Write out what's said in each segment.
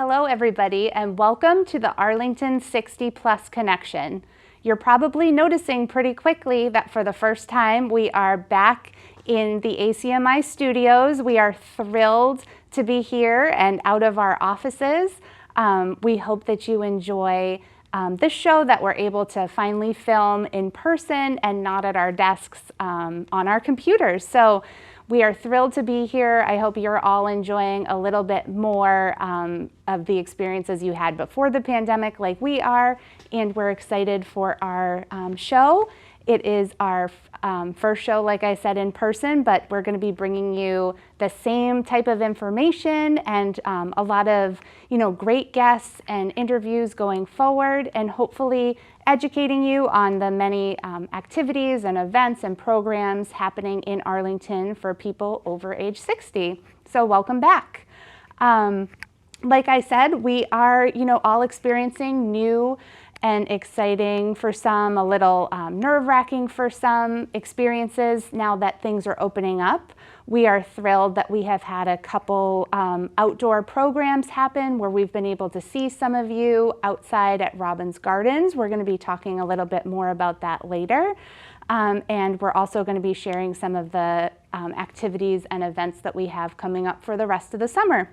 Hello everybody and welcome to the Arlington 60 Plus Connection. You're probably noticing pretty quickly that for the first time we are back in the ACMi studios. We are thrilled to be here and out of our offices. We hope that you enjoy this show that we're able to finally film in person and not at our desks on our computers. So we are thrilled to be here. I hope you're all enjoying a little bit more of the experiences you had before the pandemic like we are, and we're excited for our show. It is our first show, like I said, in person, but we're going to be bringing you the same type of information and a lot of, great guests and interviews going forward, and hopefully educating you on the many activities and events and programs happening in Arlington for people over age 60. So welcome back. Like I said, we are, all experiencing new and exciting for some, a little nerve-wracking for some experiences now that things are opening up. We are thrilled that we have had a couple outdoor programs happen where we've been able to see some of you outside at Robbins Gardens. We're going to be talking a little bit more about that later. And we're also going to be sharing some of the activities and events that we have coming up for the rest of the summer.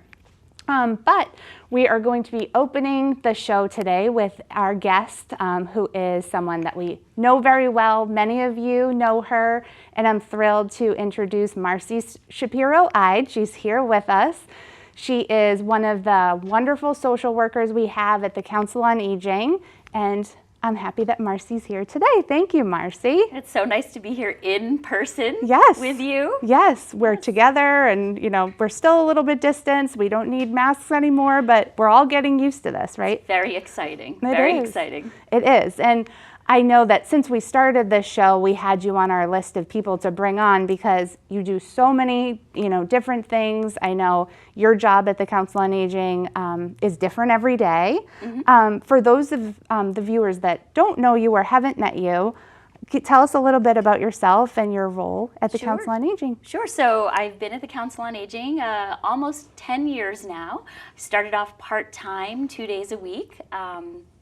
But we are going to be opening the show today with our guest, who is someone that we know very well. Many of you know her, and I'm thrilled to introduce Marcy Shapiro-Ide. She's here with us. She is one of the wonderful social workers we have at the Council on Aging, and I'm happy that Marcy's here today. Thank you, Marcy. It's so nice to be here in person with you. Yes, we're together and, we're still a little bit distant. We don't need masks anymore, but we're all getting used to this, right? It's very exciting. Very exciting. It is. And I know that since we started this show, we had you on our list of people to bring on because you do so many, different things. I know your job at the Council on Aging is different every day. Mm-hmm. For those of the viewers that don't know you or haven't met you, tell us a little bit about yourself and your role at the Council on Aging. Sure. So I've been at the Council on Aging almost 10 years now. I started off part-time 2 days a week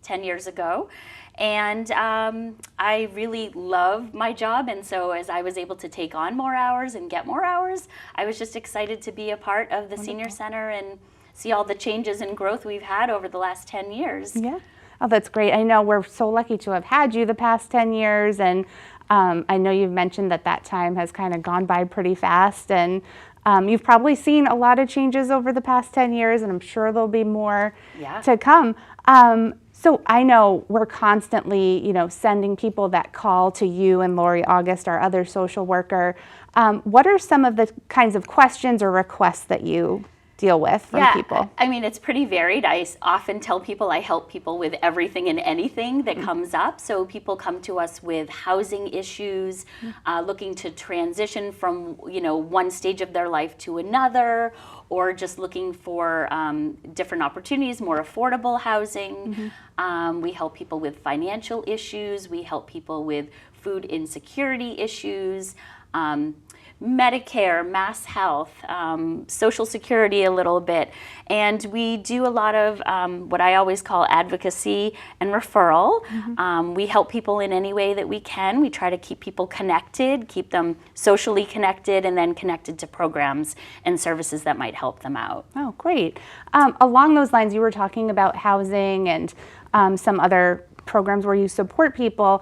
10 years ago. And I really love my job, and so as I was able to take on more hours and get more hours, I was just excited to be a part of the Senior Center and see all the changes and growth we've had over the last 10 years. Yeah. Oh, that's great. I know we're so lucky to have had you the past 10 years, and I know you've mentioned that time has kind of gone by pretty fast, and you've probably seen a lot of changes over the past 10 years, and I'm sure there'll be more to come. So I know we're constantly, sending people that call to you and Lori August, our other social worker. What are some of the kinds of questions or requests that you deal with from people? I mean, it's pretty varied. I often tell people I help people with everything and anything that comes up. So people come to us with housing issues, looking to transition from, one stage of their life to another, or just looking for different opportunities, more affordable housing. Mm-hmm. We help people with financial issues. We help people with food insecurity issues. Medicare, Mass Health, Social Security a little bit, and we do a lot of what I always call advocacy and referral. Mm-hmm. We help people in any way that we can. We try to keep people connected, keep them socially connected, and then connected to programs and services that might help them out. Oh, great. Along those lines, you were talking about housing and some other programs where you support people.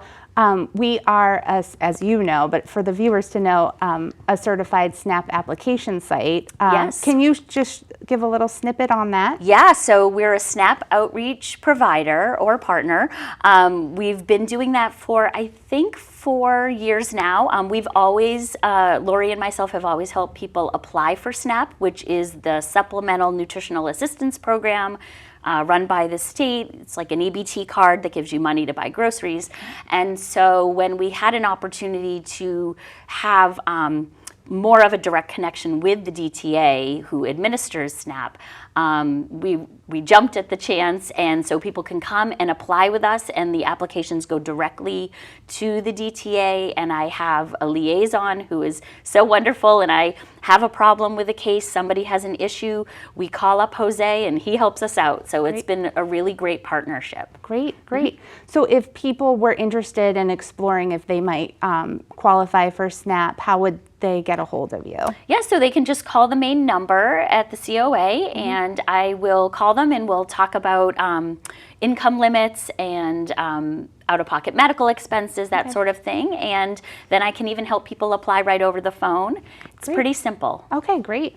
We are, as you know, but for the viewers to know, a certified SNAP application site. Yes. Can you just give a little snippet on that? Yeah, so we're a SNAP outreach provider or partner. We've been doing that for, I think, 4 years now. We've always, Lori and myself have always helped people apply for SNAP, which is the Supplemental Nutritional Assistance Program. Run by the state. It's like an EBT card that gives you money to buy groceries. And so when we had an opportunity to have more of a direct connection with the DTA who administers SNAP, we jumped at the chance, and so people can come and apply with us, and the applications go directly to the DTA, and I have a liaison who is so wonderful, and I have a problem with a case, somebody has an issue, we call up Jose and he helps us out. So it's been a really great partnership. Great. So if people were interested in exploring if they might qualify for SNAP, how would they get a hold of you? Yeah, so they can just call the main number at the COA, and I will call them and we'll talk about income limits and out-of-pocket medical expenses, that sort of thing. And then I can even help people apply right over the phone. It's pretty simple. Okay, great.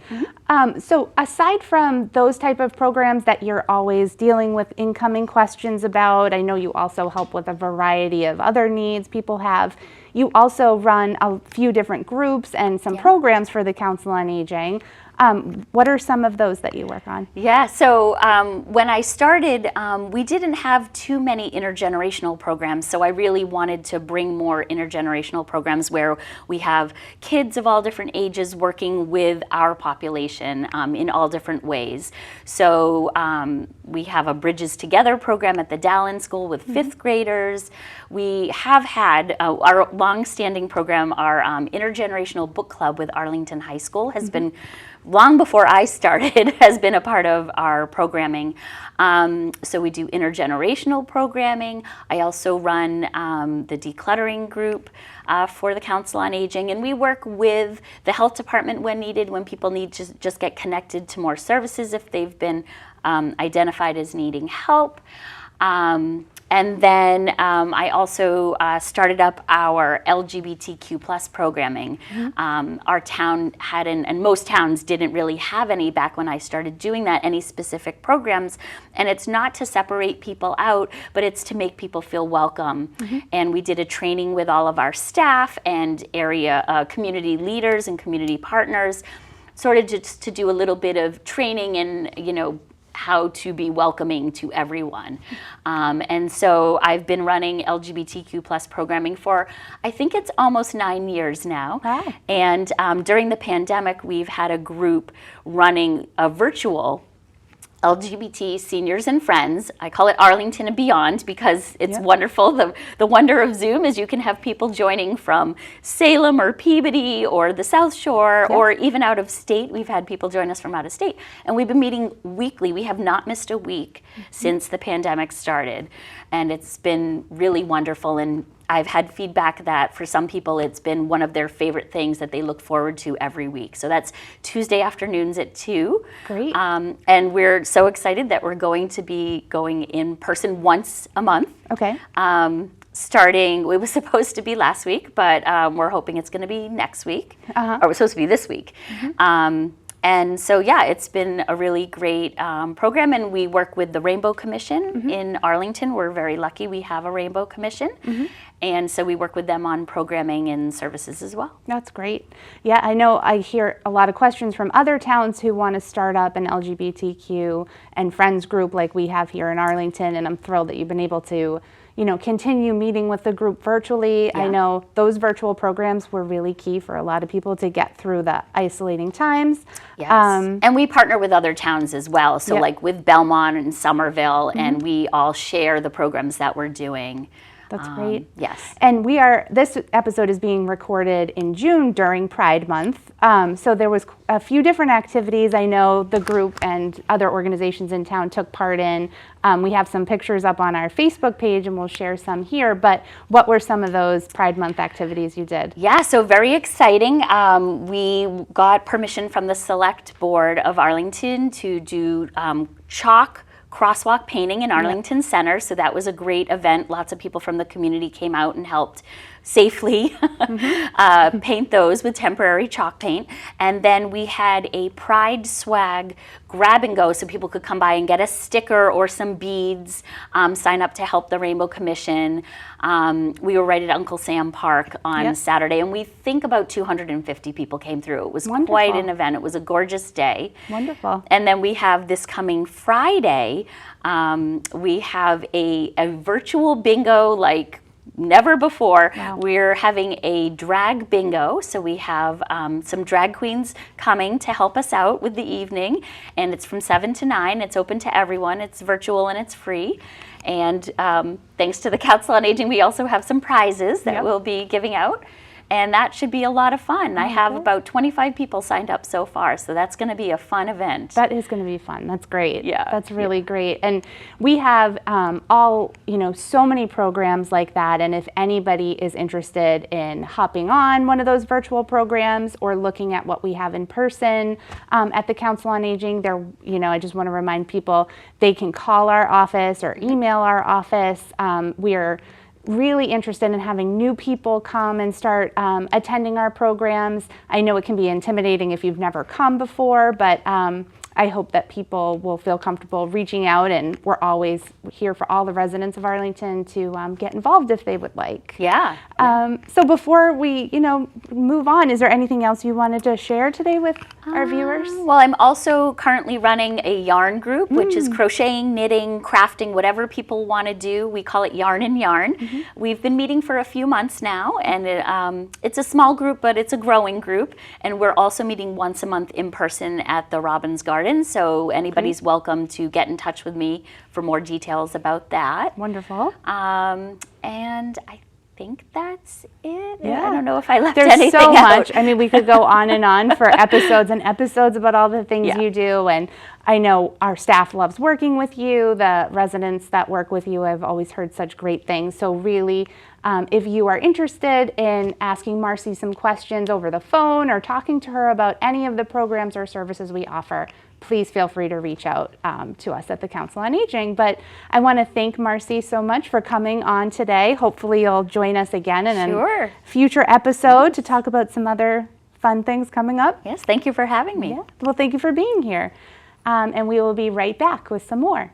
So aside from those type of programs that you're always dealing with incoming questions about, I know you also help with a variety of other needs people have. You also run a few different groups and some programs for the Council on Aging. What are some of those that you work on? Yeah, so when I started, we didn't have too many intergenerational programs, so I really wanted to bring more intergenerational programs where we have kids of all different ages working with our population in all different ways. So we have a Bridges Together program at the Dallin School with fifth graders. We have had our long-standing program, our intergenerational book club with Arlington High School has been long before I started, has been a part of our programming. So we do intergenerational programming. I also run the decluttering group for the Council on Aging, and we work with the health department when needed, when people need to just get connected to more services if they've been identified as needing help. And then I also started up our LGBTQ plus programming. Our town had, and most towns didn't really have any back when I started doing that, any specific programs. And it's not to separate people out, but it's to make people feel welcome. And we did a training with all of our staff and area community leaders and community partners, sort of just to do a little bit of training and, you know, how to be welcoming to everyone. And so I've been running LGBTQ plus programming for, I think it's almost 9 years now. Wow. And during the pandemic, we've had a group running a virtual LGBT seniors and friends. I call it Arlington and Beyond because it's wonderful. The wonder of Zoom is you can have people joining from Salem or Peabody or the South Shore or even out of state. We've had people join us from out of state. And we've been meeting weekly. We have not missed a week since the pandemic started. And it's been really wonderful. And I've had feedback that for some people it's been one of their favorite things that they look forward to every week. So that's Tuesday afternoons at 2. Great. And we're so excited that we're going to be going in person once a month. Okay. Starting, it was supposed to be last week, but we're hoping it's going to be next week. Or it was supposed to be this week. And so, yeah, it's been a really great program, and we work with the Rainbow Commission in Arlington. We're very lucky we have a Rainbow Commission, and so we work with them on programming and services as well. That's great. Yeah, I know I hear a lot of questions from other towns who want to start up an LGBTQ and friends group like we have here in Arlington, and I'm thrilled that you've been able to, you know, continue meeting with the group virtually. I know those virtual programs were really key for a lot of people to get through the isolating times. Yes. And we partner with other towns as well. So like with Belmont and Somerville, and we all share the programs that we're doing. That's great. Yes. And this episode is being recorded in June during Pride Month. So there was a few different activities I know the group and other organizations in town took part in. We have some pictures up on our Facebook page and we'll share some here, but what were some of those Pride Month activities you did? Yeah, so very exciting. We got permission from the Select Board of Arlington to do chalk crosswalk painting in Arlington Center, so that was a great event. Lots of people from the community came out and helped safely paint those with temporary chalk paint. And then we had a Pride swag grab and go, so people could come by and get a sticker or some beads, sign up to help the Rainbow Commission. We were right at Uncle Sam Park on Saturday, and we think about 250 people came through. It was quite an event. It was a gorgeous day. Wonderful. And then we have this coming Friday, we have a virtual bingo, like never before. Wow. We're having a drag bingo, so we have some drag queens coming to help us out with the evening, and it's from 7 to 9. It's open to everyone. It's virtual and it's free. And thanks to the Council on Aging, we also have some prizes that we'll be giving out. And that should be a lot of fun. I have about 25 people signed up so far, so that's going to be a fun event. That is going to be fun. That's great. Yeah. That's really great. And we have so many programs like that. And if anybody is interested in hopping on one of those virtual programs or looking at what we have in person at the Council on Aging, I just want to remind people they can call our office or email our office. We are really interested in having new people come and start attending our programs. I know it can be intimidating if you've never come before, but I hope that people will feel comfortable reaching out, and we're always here for all the residents of Arlington to get involved if they would like. Yeah. So before we, move on, is there anything else you wanted to share today with our viewers? Well, I'm also currently running a yarn group, which is crocheting, knitting, crafting, whatever people want to do. We call it Yarn and Yarn. We've been meeting for a few months now, and it's a small group, but it's a growing group. And we're also meeting once a month in person at the Robbins Garden. So anybody's welcome to get in touch with me for more details about that. Wonderful. And I think that's it. Yeah. I don't know if I left There's anything so out. much. I mean, we could go on and on for episodes and episodes about all the things you do. And I know our staff loves working with you. The residents that work with you, I've always heard such great things. So really, if you are interested in asking Marcy some questions over the phone or talking to her about any of the programs or services we offer, please feel free to reach out to us at the Council on Aging. But I want to thank Marcy so much for coming on today. Hopefully you'll join us again in a future episode to talk about some other fun things coming up. Yes, thank you for having me. Yeah. Well, thank you for being here. And we will be right back with some more.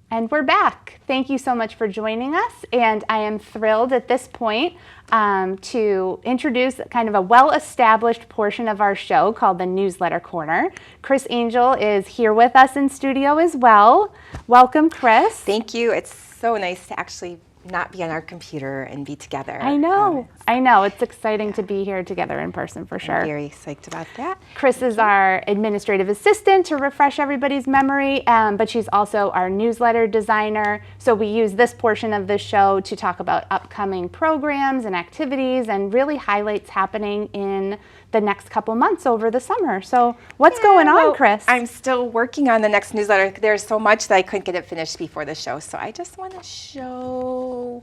And we're back. Thank you so much for joining us. And I am thrilled at this point to introduce kind of a well-established portion of our show called the Newsletter Corner. Chris Angel is here with us in studio as well. Welcome, Chris. Thank you. It's so nice to actually not be on our computer and be together. I know. I know. It's exciting to be here together in person for sure. I'm very psyched about that. Chris is our administrative assistant to refresh everybody's memory, but she's also our newsletter designer. So we use this portion of the show to talk about upcoming programs and activities and really highlights happening in the next couple months over the summer. So what's going on, Chris? I'm still working on the next newsletter. There's so much that I couldn't get it finished before the show. So I just want to show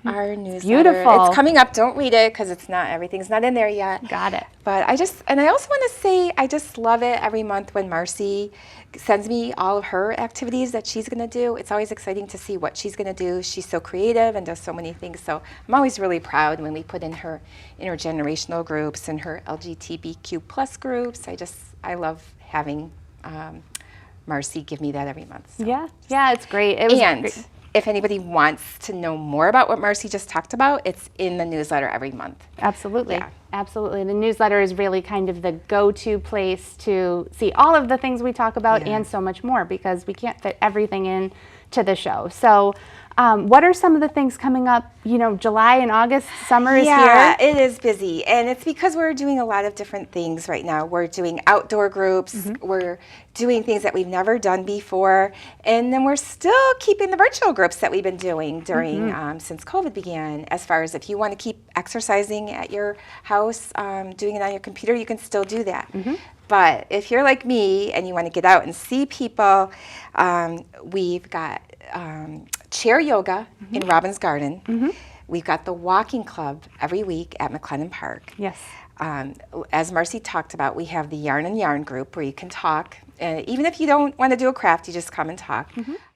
our newsletter. Beautiful. It's coming up. Don't read it because everything's not in there yet. Got it. But I also want to say I just love it every month when Marcy sends me all of her activities that she's going to do. It's always exciting to see what she's going to do. She's so creative and does so many things. So I'm always really proud when we put in her intergenerational groups and her LGBTQ plus groups. I love having Marcy give me that every month. So. Yeah, it's great. Great. If anybody wants to know more about what Marcy just talked about, it's in the newsletter every month. Absolutely. Yeah. Absolutely. The newsletter is really kind of the go-to place to see all of the things we talk about and so much more because we can't fit everything in to the show. So what are some of the things coming up? July and August, summer is here. Yeah, it is busy. And it's because we're doing a lot of different things right now. We're doing outdoor groups. We're doing things that we've never done before. And then we're still keeping the virtual groups that we've been doing during since COVID began. As far as if you want to keep exercising at your house, doing it on your computer, you can still do that. But if you're like me and you want to get out and see people, we've got chair yoga in Robbins Garden. We've got the walking club every week at McLennan Park. Yes. As Marcy talked about, we have the Yarn and Yarn group where you can talk. Even if you don't want to do a craft, you just come and talk.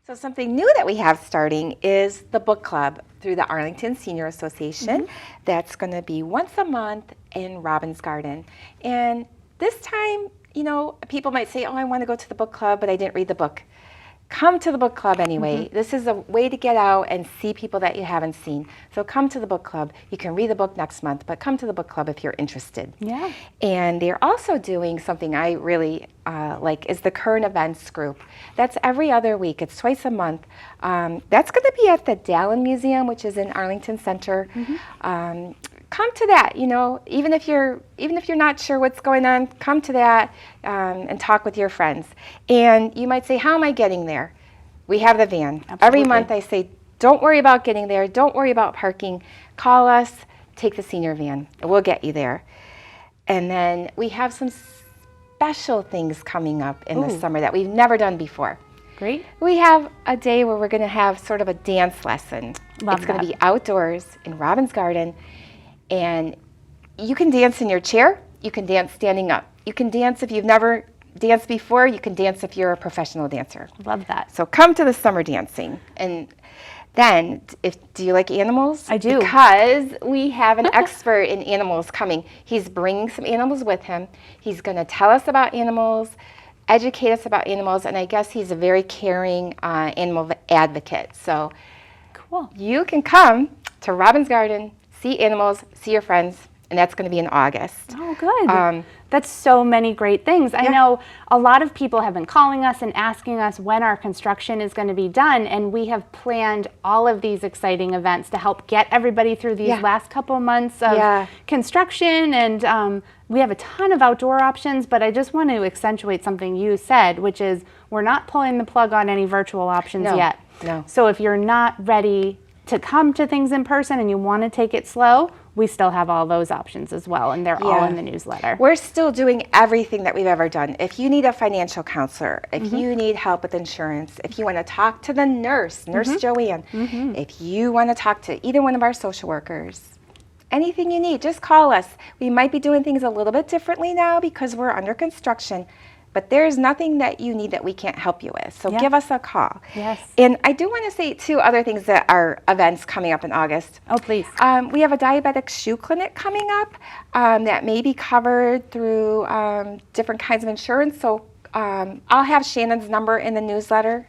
So something new that we have starting is the book club through the Arlington Senior Association. That's going to be once a month in Robbins Garden. And this time, people might say, oh, I want to go to the book club, but I didn't read the book. come to the book club anyway. This is a way to get out and see people that you haven't seen. So come to the book club. You can read the book next month, but come to the book club if you're interested. Yeah. And they're also doing something I really like is the current events group. That's every other week. It's twice a month. That's going to be at the Dallin Museum, which is in Arlington Center. Come to that. You know, even if you're not sure what's going on, come to that and talk with your friends. And you might say, how am I getting there? We have the van. Absolutely. Every month I say, don't worry about getting there. Don't worry about parking. Call us. Take the senior van. We'll get you there. And then we have some special things coming up in the summer that we've never done before. Great. We have a day where we're going to have sort of a dance lesson. Love it's going to that. be outdoors in Robin's Garden. And you can dance in your chair. You can dance standing up. You can dance if you've never danced before. You can dance if you're a professional dancer. Love that. So come to the summer dancing. And then, do you like animals? I do. Because we have an expert in animals coming. He's bringing some animals with him. He's going to tell us about animals, educate us about animals, and I guess he's a very caring animal advocate. So Cool. you can come to Robin's Garden, see animals, see your friends, and that's going to be in August. Oh, good. That's so many great things. I know a lot of people have been calling us and asking us when our construction is going to be done, and we have planned all of these exciting events to help get everybody through these last couple months of construction, and we have a ton of outdoor options, but I just want to accentuate something you said, which is we're not pulling the plug on any virtual options yet. No. So if you're not ready to come to things in person and you want to take it slow, we still have all those options as well, and they're all in the newsletter. We're still doing everything that we've ever done. If you need a financial counselor, if you need help with insurance, if you want to talk to the Nurse Joanne, if you want to talk to either one of our social workers, anything you need, just call us. We might be doing things a little bit differently now because we're under construction, but there's nothing that you need that we can't help you with. So give us a call. Yes. And I do want to say two other things that are events coming up in August. Oh, please. We have a diabetic shoe clinic coming up that may be covered through different kinds of insurance. So I'll have Shannon's number in the newsletter.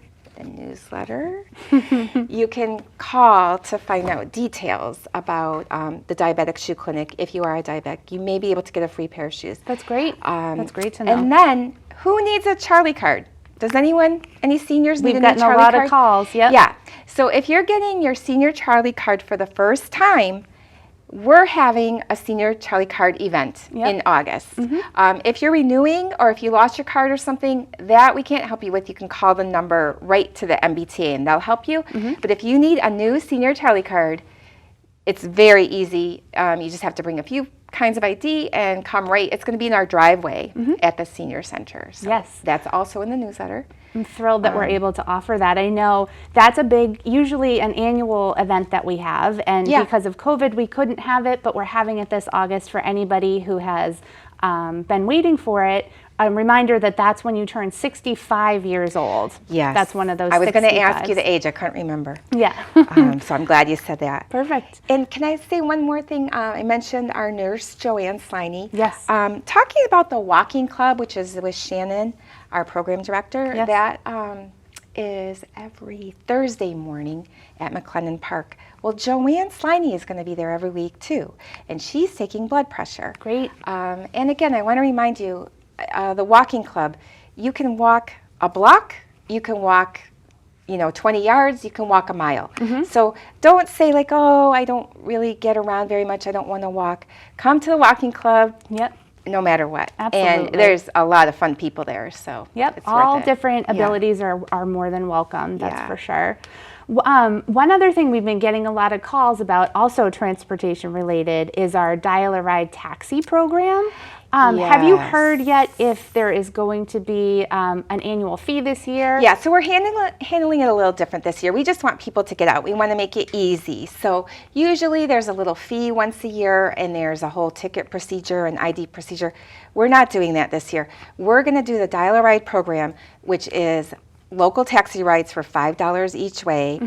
You can call to find out details about the diabetic shoe clinic. If you are a diabetic, you may be able to get a free pair of shoes. That's great. That's great to know. And then, who needs a Charlie card? Does any seniors need a new Charlie card? We've gotten a lot of calls, Yeah. So if you're getting your senior Charlie card for the first time, we're having a senior Charlie card event in August. If you're renewing or if you lost your card or something, that we can't help you with. You can call the number right to the MBTA and they'll help you. But if you need a new senior Charlie card, it's very easy. You just have to bring a few kinds of ID and come right. It's going to be in our driveway at the senior center. So that's also in the newsletter. I'm thrilled that we're able to offer that. I know that's usually an annual event that we have, and because of COVID, we couldn't have it, but we're having it this August for anybody who has been waiting for it. A reminder that that's when you turn 65 years old. Yes. That's one of those 65s. I was going to ask you the age. I couldn't remember. Yeah. So I'm glad you said that. Perfect. And can I say one more thing? I mentioned our nurse, Joanne Sliney. Yes. Talking about the walking club, which is with Shannon, our program director. Yes. That is every Thursday morning at McLennan Park. Well, Joanne Sliney is going to be there every week too, and she's taking blood pressure. Great. And again, I want to remind you, the walking club, you can walk a block, you can walk 20 yards, you can walk a mile. So don't say like, oh, I don't really get around very much, I don't want to walk. Come to the walking club. Yep. No matter what. Absolutely. And there's a lot of fun people there, so it's all worth it. different abilities are more than welcome, that's for sure. One other thing we've been getting a lot of calls about, also transportation related, is our Dial a Ride taxi program. Have you heard yet if there is going to be an annual fee this year? Yeah, so we're handling it a little different this year. We just want people to get out. We want to make it easy. So usually there's a little fee once a year and there's a whole ticket procedure and ID procedure. We're not doing that this year. We're going to do the Dial a Ride program, which is local taxi rides for $5 each way.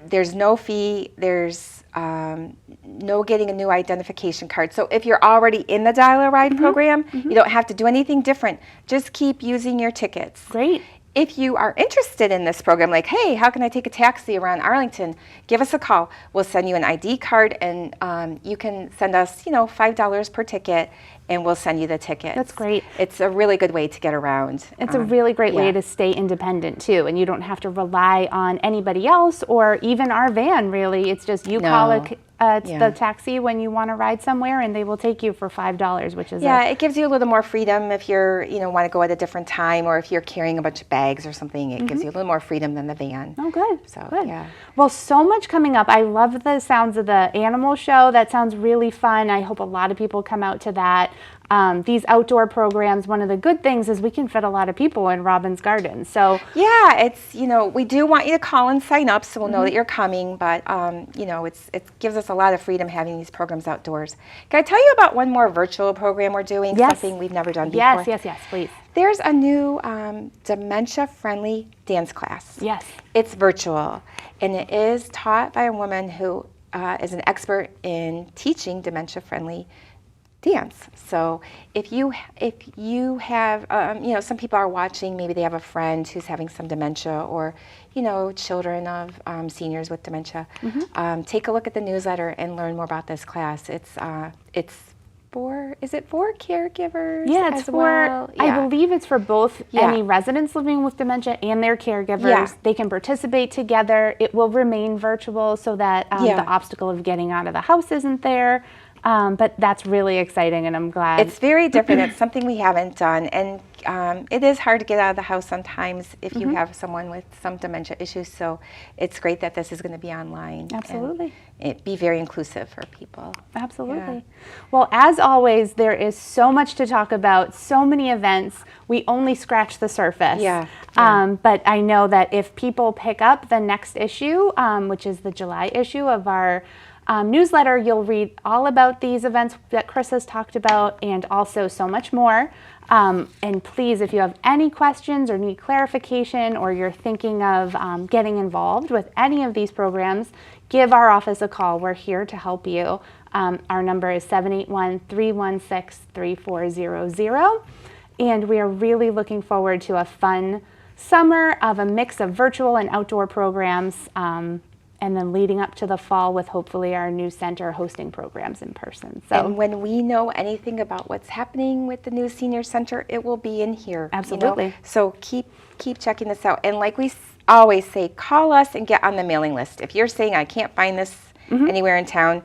There's no fee. There's no getting a new identification card. So if you're already in the Dial a Ride program, you don't have to do anything different. Just keep using your tickets. Great. if you are interested in this program, like, hey, how can I take a taxi around Arlington? Give us a call. We'll send you an ID card, and you can send us, $5 per ticket, and we'll send you the tickets. That's great. It's a really good way to get around. It's a really great way to stay independent too, and you don't have to rely on anybody else or even our van, really. It's just you call the taxi when you want to ride somewhere, and they will take you for $5, which is it gives you a little more freedom if you're, want to go at a different time, or if you're carrying a bunch of bags or something. It gives you a little more freedom than the van. Oh, good. So, good. yeah. Well, so much coming up. I love the sounds of the animal show. That sounds really fun. I hope a lot of people come out to that. These outdoor programs, one of the good things is we can fit a lot of people in Robin's Garden. So yeah, it's, we do want you to call and sign up so we'll know that you're coming, but it gives us a lot of freedom having these programs outdoors. Can I tell you about one more virtual program we're doing? Yes. Something we've never done before. Yes, please. There's a new dementia-friendly dance class. Yes. It's virtual, and it is taught by a woman who is an expert in teaching dementia-friendly dance. So if you have, some people are watching, maybe they have a friend who's having some dementia, or, children of seniors with dementia, take a look at the newsletter and learn more about this class. Is it for caregivers? Yeah, it's as for, well? I believe it's for both any residents living with dementia and their caregivers. Yeah. They can participate together. It will remain virtual so that the obstacle of getting out of the house isn't there. But that's really exciting, and I'm glad. It's very different. It's something we haven't done, and it is hard to get out of the house sometimes if you have someone with some dementia issues, so it's great that this is going to be online. Absolutely. And it be very inclusive for people. Absolutely. Yeah. Well, as always, there is so much to talk about, so many events. We only scratch the surface. Yeah. But I know that if people pick up the next issue, which is the July issue of our newsletter, you'll read all about these events that Chris has talked about, and also so much more. And please, if you have any questions or need clarification, or you're thinking of getting involved with any of these programs, give our office a call. We're here to help you. Our number is 781-316-3400. And we are really looking forward to a fun summer of a mix of virtual and outdoor programs. And then leading up to the fall with hopefully our new center hosting programs in person. So, and when we know anything about what's happening with the new senior center, it will be in here. Absolutely. So keep checking this out. And like we always say, call us and get on the mailing list. If you're saying, I can't find this anywhere in town,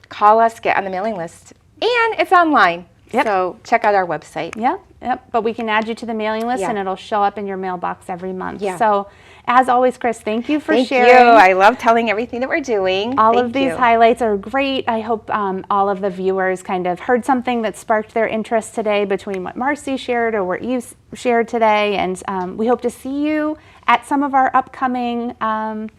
call us, get on the mailing list. And it's online. Yep. So check out our website. Yep. But we can add you to the mailing list, Yeah. and it'll show up in your mailbox every month. Yeah. So as always, Chris, thank you for sharing. Thank you. I love telling everything that we're doing. All Thank of these you. highlights are great. I hope all of the viewers kind of heard something that sparked their interest today between what Marcy shared or what you shared today. And we hope to see you at some of our upcoming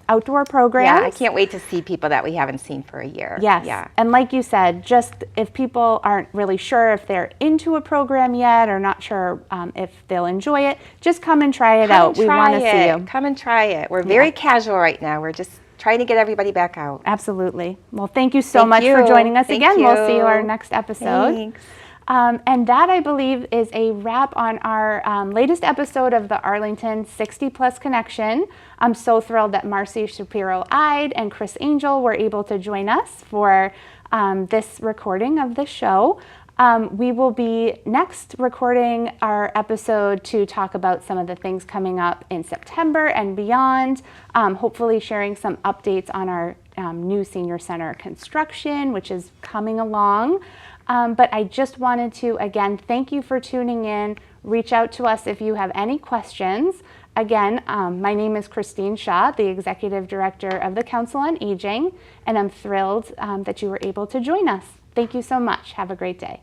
outdoor programs. Yeah, I can't wait to see people that we haven't seen for a year. Yes. Yeah. And like you said, just if people aren't really sure if they're into a program yet or not sure if they'll enjoy it, just come and try it out. We want to see you. Come and try it. We're very casual right now. We're just trying to get everybody back out. Absolutely. Well, thank you so Thank much for you. joining us Thank again. We'll see you you. our next episode. Thanks. And that, I believe, is a wrap on our latest episode of the Arlington 60 Plus Connection. I'm so thrilled that Marcy Shapiro-Ide and Chris Angel were able to join us for this recording of the show. We will be next recording our episode to talk about some of the things coming up in September and beyond, hopefully sharing some updates on our new senior center construction, which is coming along. But I just wanted to, again, thank you for tuning in. Reach out to us if you have any questions. Again, my name is Christine Shaw, the Executive Director of the Council on Aging, and I'm thrilled that you were able to join us. Thank you so much. Have a great day.